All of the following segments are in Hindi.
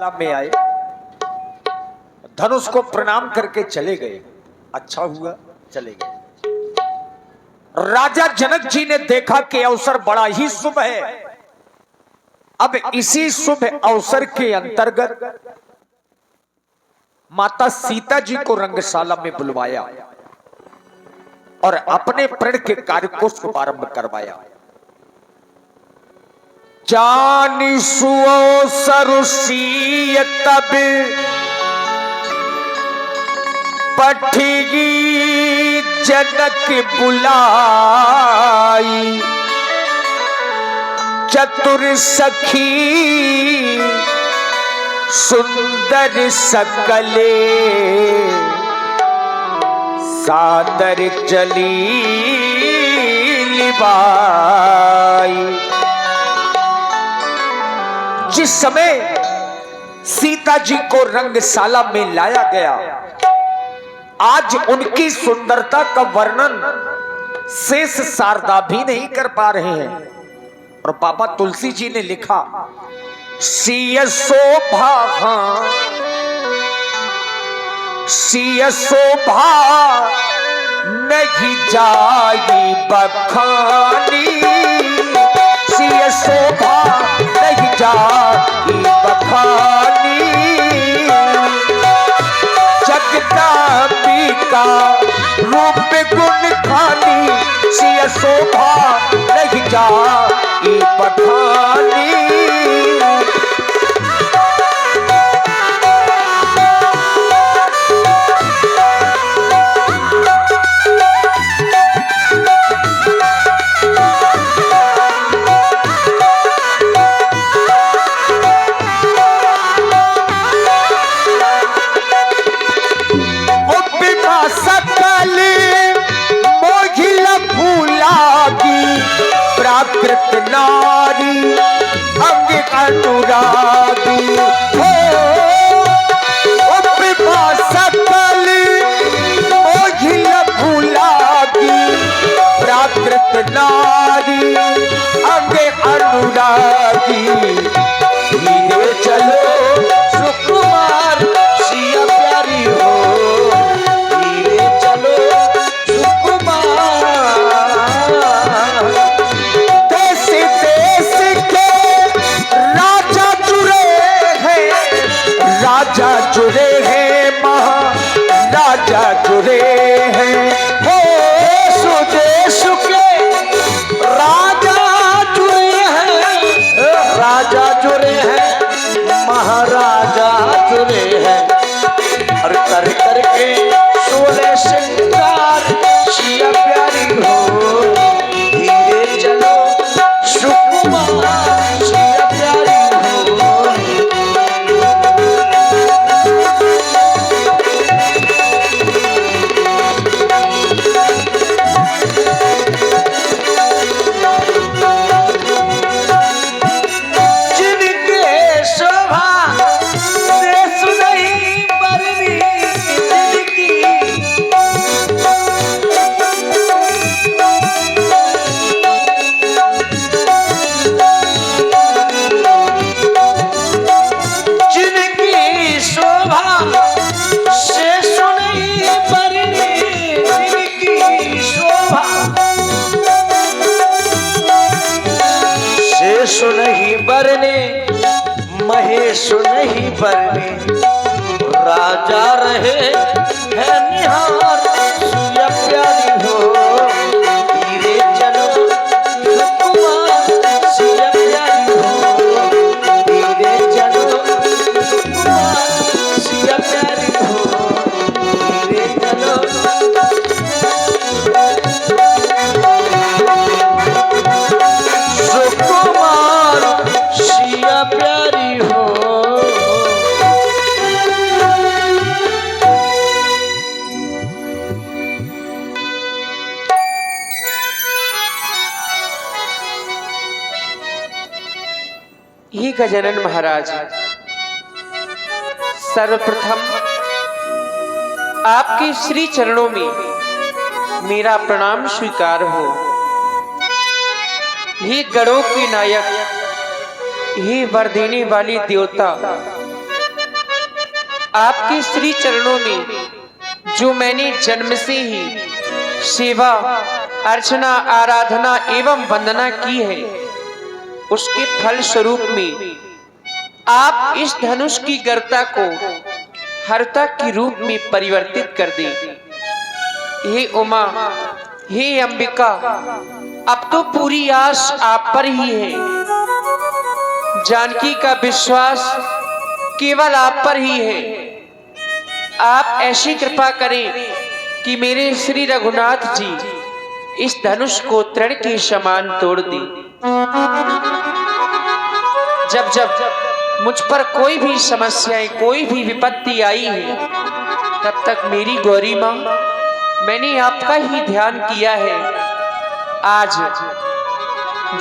में आए, धनुष को प्रणाम करके चले गए। अच्छा हुआ चले गए। राजा जनक जी ने देखा कि अवसर बड़ा ही शुभ है। अब इसी शुभ अवसर के अंतर्गत माता सीता जी को रंगशाला में बुलवाया और अपने प्रण के कार्य को शुभारंभ करवाया। जानी सुओ सरुषीय तब पठगी जनक बुलाई, चतुर सखी सुंदर सकले सादर चली लिबाई। जिस समय सीता जी को रंगशाला में लाया गया, आज उनकी सुंदरता का वर्णन शेष शारदा भी नहीं कर पा रहे हैं। और बाबा तुलसी जी ने लिखा, सिय शोभा सिय शोभा नहीं जाई बखानी, सिय शोभा नहीं जाई बखानी, जगदांबी का रूप गुण खानी, सिय शोभा नहीं जाई बखानी। प्राकृत नारी अंग अनुरागी हो, उपमा सकल मोहिल भुलागी, प्राकृत नारी अंग अनुरागी। धीरे चलो सुकुमार सिया प्यारी हो, धीरे चलो राजा जुड़े हैं, महाराजा जुड़े हैं हो, सुदेश के राजा जुड़े हैं, राजा जुड़े हैं, महाराजा जुड़े हैं। और कर करके सोले श्रृंगार सिया प्यारी हो, धीरे चलो सुकुमार सिया प्यारी हो। नहीं बरने महेश नहीं बरने, राजा रहे है निहार सिया प्यारी हो, धीरे चलो सुकुमार सिया प्यारी हो, धीरे चलो सुकुमार सिया प्यारी हो, धीरे चलो सुकुमार सिया प्यारी हो। ही गजानन महाराज, सर्वप्रथम आपके श्री चरणों में मेरा प्रणाम स्वीकार हो। हे गणों के नायक, हे वर देने वाली देवता, आपके श्री चरणों में जो मैंने जन्म से ही सेवा अर्चना आराधना एवं वंदना की है, उसके फल स्वरूप में आप इस धनुष की गर्ता को हर्ता के रूप में परिवर्तित कर दें। हे उमा, हे अंबिका, अब तो पूरी आस आप पर ही है। जानकी का विश्वास केवल आप पर ही है। आप ऐसी कृपा करें कि मेरे श्री रघुनाथ जी इस धनुष को तृण के समान तोड़ दें। जब जब मुझ पर कोई भी समस्याएं, कोई भी विपत्ति आई है, तब तक मेरी गौरी माँ, मैंने आपका ही ध्यान किया है। आज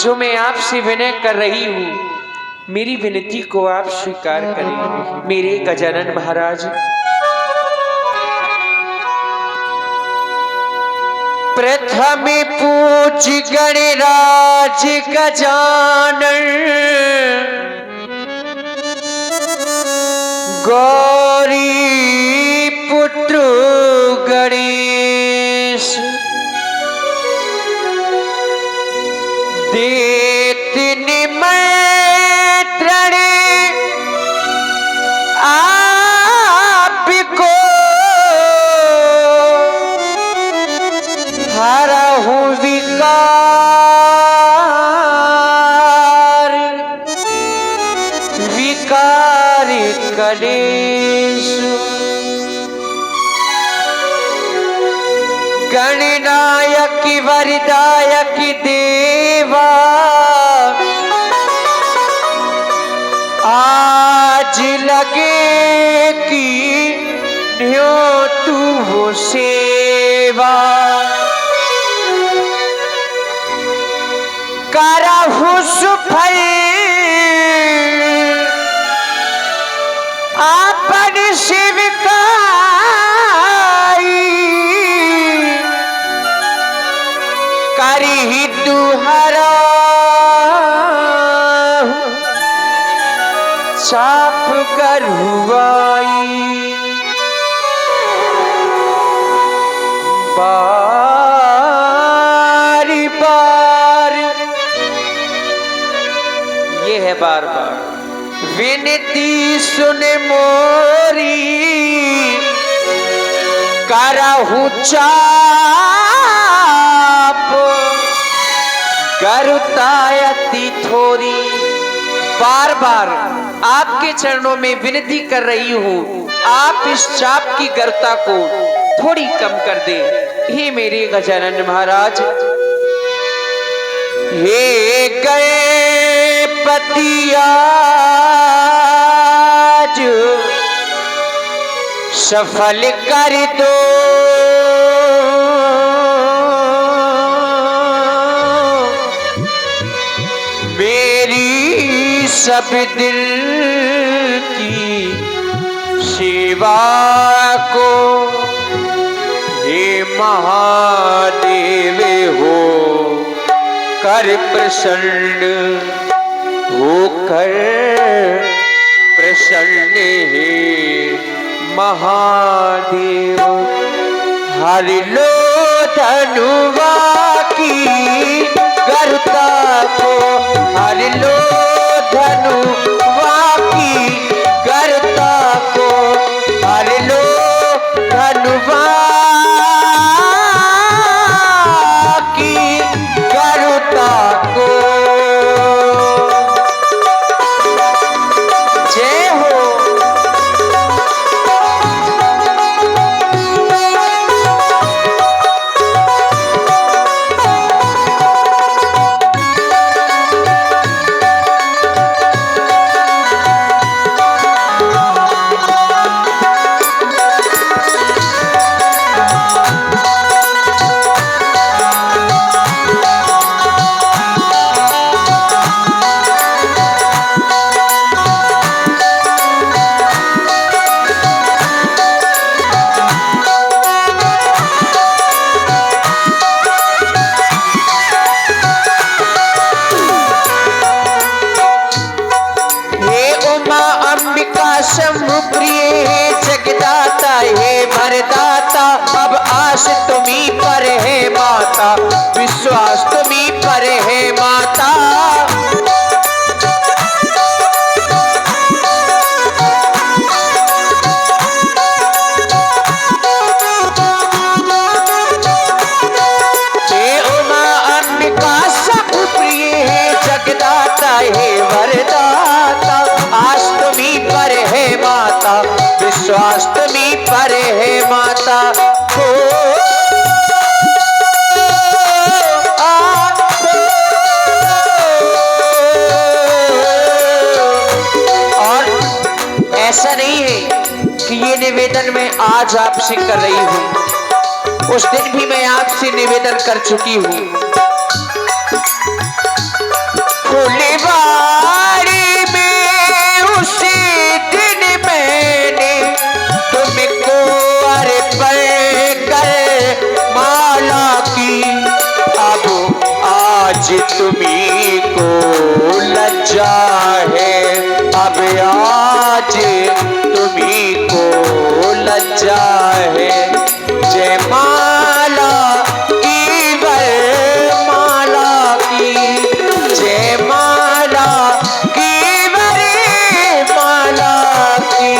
जो मैं आपसे विनय कर रही हूँ, मेरी विनती को आप स्वीकार करें मेरे गजानन महाराज। प्रथम पूज गणराज गजानन, गौरी पुत्र गणेश, देत निमंत्रण आपको, हरहु विकार कलेश, गणनायक वरदायक देवा, आज लगे कि न्यो तू सेवा, करहु सुफल आपन शिवकाई, करहि तुहरा चाप गरुआई, बार बार ये है बार बार विनती सुन मोरी, करहु चाप गरुतायति थोरी। बार बार आपके चरणों में विनती कर रही हूँ, आप इस चाप की गर्ता को थोड़ी कम कर दे। हे मेरे गजानन महाराज, हे गए पतियाज सफल कर दो, मेरी सब दिल की सेवा को। हे महादेव हो कर प्रसन्न, होकर प्रसन्न हे महादेव। हर लो धनुवा की गर्ता को, हर लो धनुवा की गर्ता को, हर लो धनुवा की गर्ता को। जय हो। स्वास्थ्य पर है माता हो। और ऐसा नहीं है कि ये निवेदन मैं आज आपसे कर रही हूँ, उस दिन भी मैं आपसे निवेदन कर चुकी हूँ। फुलवाड़ी में उसी दिन मैंने तुमको अर्पण कर माला की, अब आज तुम्ही को लज्जा है, अब आज तुम्ही को लज्जा है। जय माला की वरमाला की, जय माला की वरमाला की।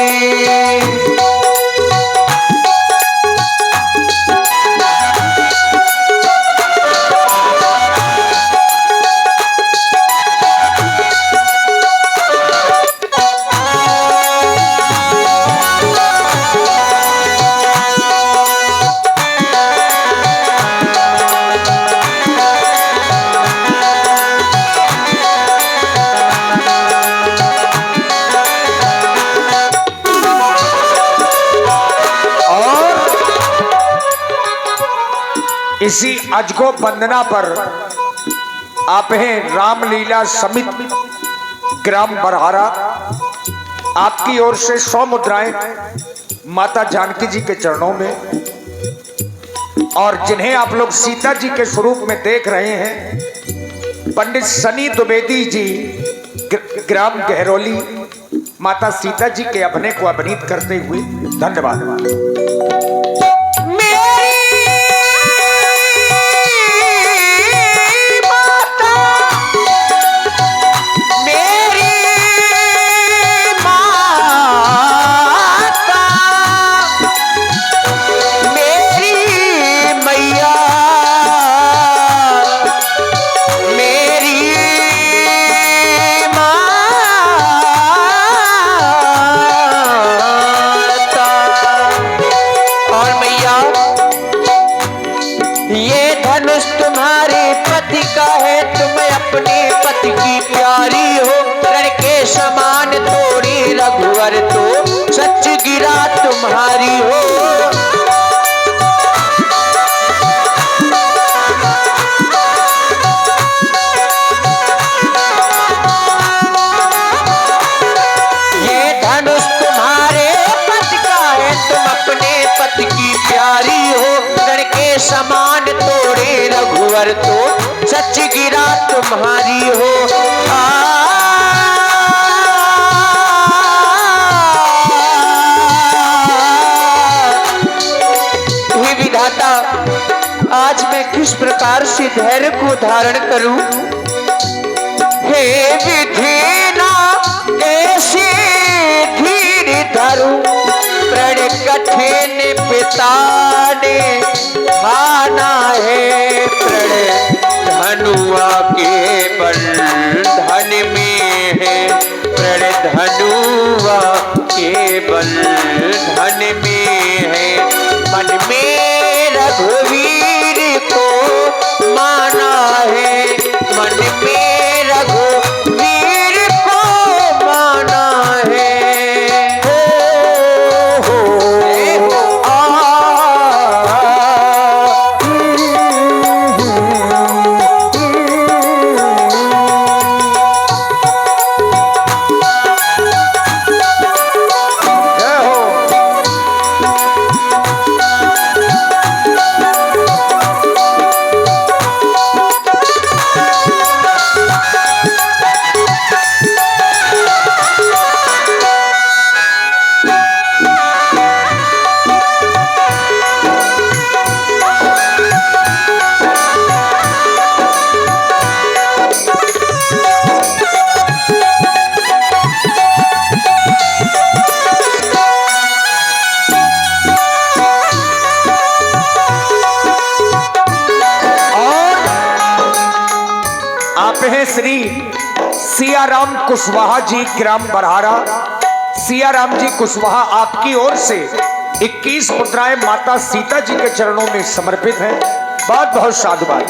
इसी अजगो वंदना पर आप हैं रामलीला समिति ग्राम बरहारा, आपकी ओर से 100 मुद्राएं माता जानकी जी के चरणों में, और जिन्हें आप लोग सीता जी के स्वरूप में देख रहे हैं, पंडित सनी द्विवेदी जी ग्राम गहरौली माता सीता जी के अभिनय को अभिनीत करते हुए। धन्यवाद। अपने पति की प्यारी हो, रण के समान तोड़ी रघुवर तो सच गिरा तुम्हारी हो। ये धनुष तुम्हारे पति का है, तुम अपने पति की प्यारी हो, रण के समान तोड़े रघुवर तो सच गिरा तुम्हारी हो। हे विधाता, आज मैं किस प्रकार से धैर्य को धारण करूं? हे विधिना कैसे धीर धरूं, प्रण कठिन पिता ने खाना है, प्रण धनुआ के बंधन में है, प्रण धनुआ के बंधन में है। मन में रघुवीर को माना है, मन में रघुवीर को माना है। श्री सियाराम कुशवाहा जी ग्राम बरहारा, सिया राम जी कुशवाहा आपकी ओर से 21 मुद्राएं माता सीता जी के चरणों में समर्पित हैं। बहुत बहुत साधुवाद।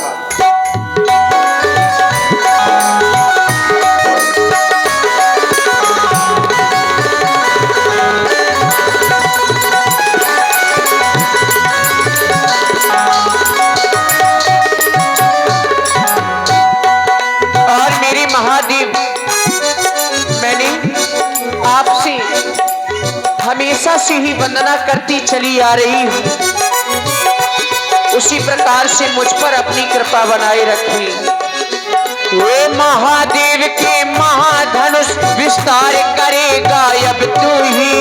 और मेरे महादेव, मैंने आपसे हमेशा से ही वंदना करती चली आ रही हूँ, उसी प्रकार से मुझ पर अपनी कृपा बनाए रखी। वे महादेव के महाधनुष विस्तार करेगा अब तू ही।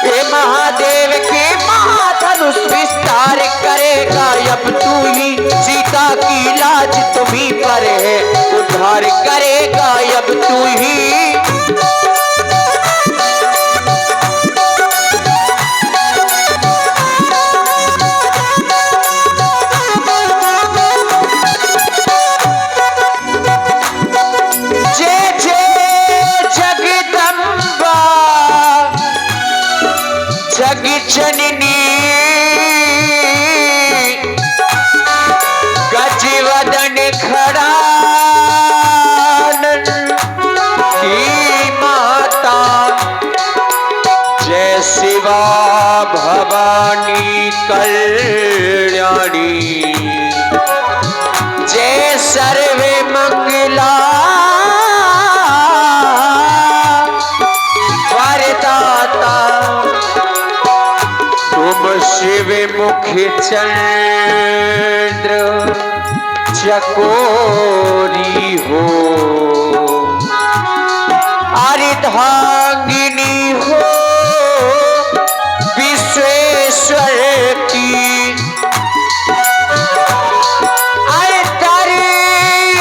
वे महादेव के महाधनुष विस्तार करेगा अब तू ही। सीता की लाज तुम्हीं पर है, उद्धार करेगा अब तू ही। जननी गजवदन खड़ा की माता, जय शिवा भवानी कल्याणी, जय सर्वे मंगला वरदाता, तुम शिव मुख चंद्र चकोरी हो, अर्धांगिनी हो विश्वेश्वर की।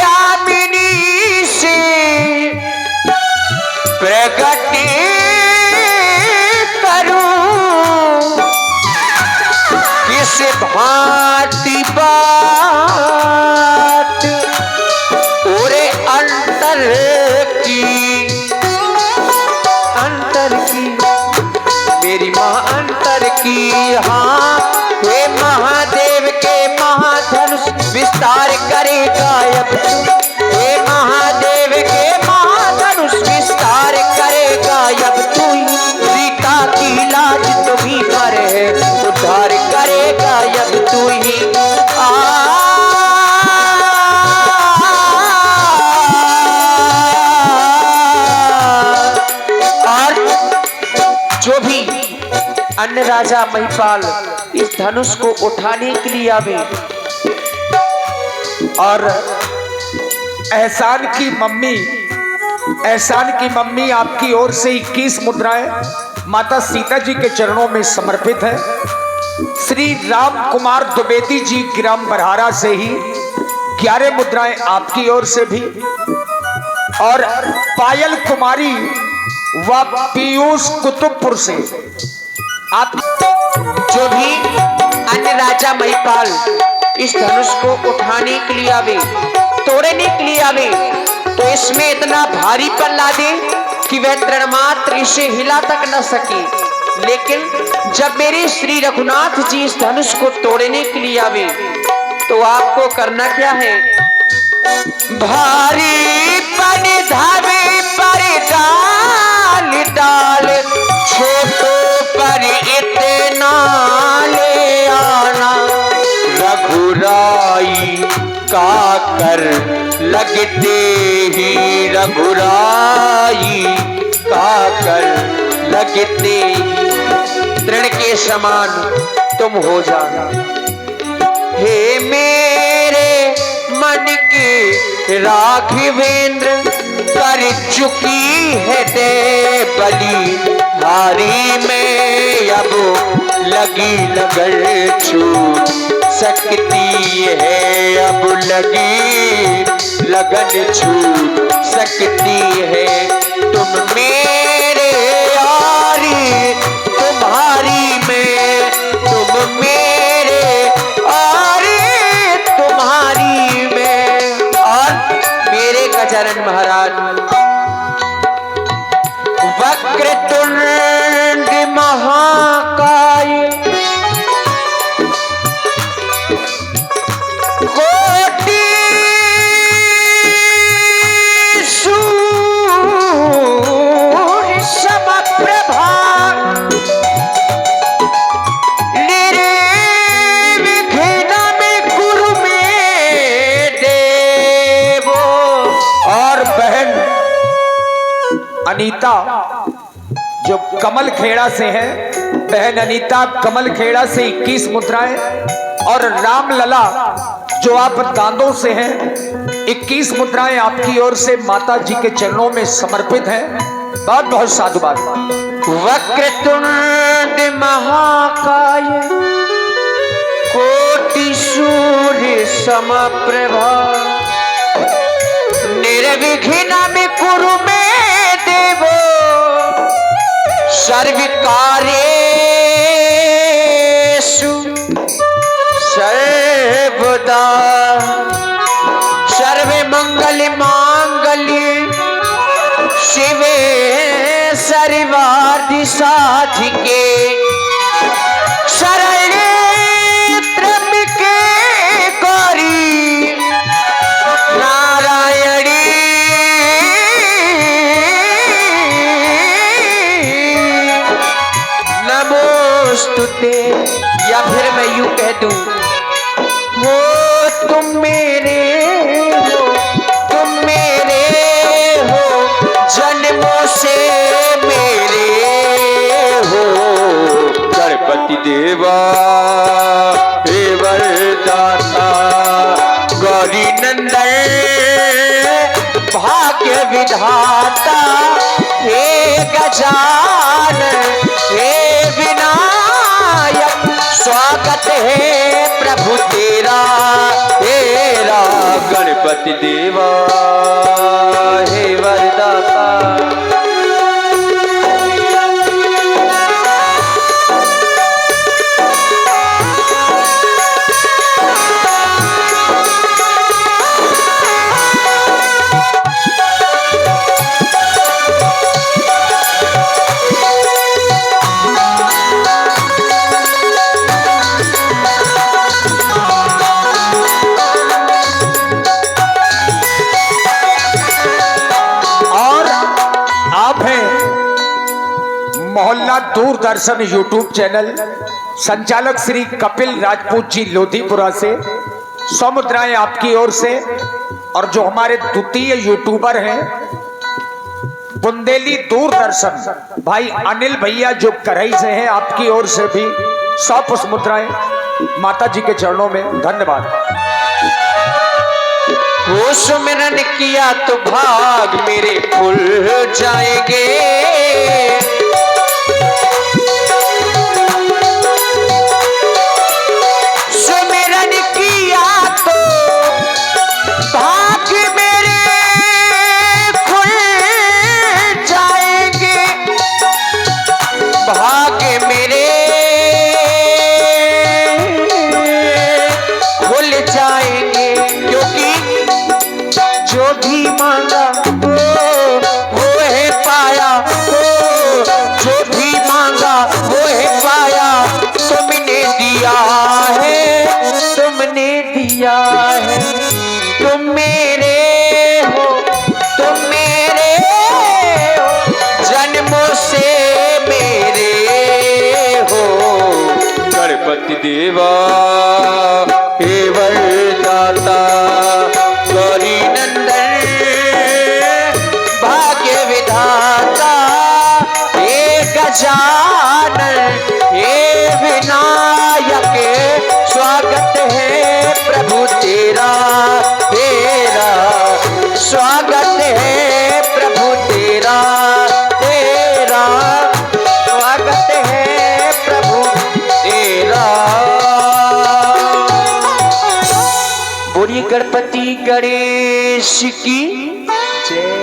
अंतर्यामिनी से प्रकट किस भांति बात ओरे अंतर की मेरी माँ अंतर की। हाँ, हे महादेव के महाधनुष विस्तार करेगा अब तू। हे महादेव के महाधनुष विस्तार करेगा अब तू। सीता की लाज तुम्हीं पर है, उद्धार करेगा अब तू ही। और जो भी अन्य राजा महिपाल इस धनुष को उठाने के लिए आवे, और एहसान की मम्मी आपकी ओर से 21 मुद्राएं माता सीता जी के चरणों में समर्पित है। श्री राम कुमार द्विवेदी जी ग्राम बरहारा से ही 11 मुद्राएं आपकी ओर से भी, और पायल कुमारी व पीयूष कुतुबपुर से आप जो भी अन्य राजा महिपाल इस धनुष को उठाने के लिए आवे, तोड़ने के लिए आवे, तो इसमें इतना भारीपन ला दे कि वह तृणमात्र इसे हिला तक न सके। लेकिन जब मेरे श्री रघुनाथ जी इस धनुष को तोड़ने के लिए आवे, तो आपको करना क्या है? भारीपन धावे पर डाल डाल, छोटों पर इतना ले आना। रघुराई का कर लगते ही, रघुराई का कर लगते ही तृण के समान तुम हो जाना। हे मेरे मन के राघवेंद्र, कर चुकी है दे बलि भारी में, अब लगी लगन छूट सकती है, अब लगी लगन छूट सकती है। तुम मेरे यारी तुम्हारी में, तुम मेरे यारी तुम्हारी में। और मेरे गजानन महाराज वक्रतुंड महाकाय कोटि सूर्य समप्रभा निर्विघ्नं कुरु मे देवो। और बहन अनीता जो कमल खेड़ा से है, बहन अनीता कमल खेड़ा से 21 मुद्राएं, और रामलला जो आप दांदों से हैं 21 मुद्राएं आपकी ओर से माता जी के चरणों में समर्पित हैं। बहुत बहुत साधुवाद। वक्रतुंड महाकाय कोटि सूर्य समप्रभा निर्विघ्नं कुरु मे देवो सर्वकार्येषु सर्वदा सर्वमंगल मांगल्ये शिवे सर्वार्थ साधिके शरण्ये त्र्यंबके गौरी नारायणी नमोस्तुते। या फिर मैं यूं कह दूं, हो तुम मेरे हो, तुम मेरे हो, जन्मों से मेरे हो। गणपति देवा हे वरदाता गौरी नंदन भाग्य विधाता हे गजानन हे विनायक स्वागत है प्रभु तेरा तेरा। गणपति देवा हे वरदाता। मोहल्ला दूरदर्शन यूट्यूब चैनल संचालक श्री कपिल राजपूत जी लोधीपुरा से 100 मुद्राएं आपकी ओर से। और जो हमारे द्वितीय यूट्यूबर हैं बुंदेली दूरदर्शन भाई अनिल भैया जो करई से हैं, आपकी ओर से भी 100 पुष्प मुद्राएं माता जी के चरणों में। धन्यवाद। वो सुमिरन किया तो भाग मेरे खुल जाएंगे, सुमिरन किया तो भाग मेरे खुल जाएंगे, भाग मेरे खुल जाएंगे। क्योंकि जो भी मांगा वो है पाया, जो भी मांगा वो है पाया। तुमने दिया है, तुमने दिया है। तुम मेरे हो, तुम मेरे हो, जन्मों से मेरे हो। गणपति देवा हे वरदाता गौरी नंदन भाग्य विधाता हे गजानन हे विनायक स्वागत है प्रभु तेरा तेरा, स्वागत है प्रभु तेरा तेरा, स्वागत है प्रभु तेरा। बोलिए गणपति गणेश की जय।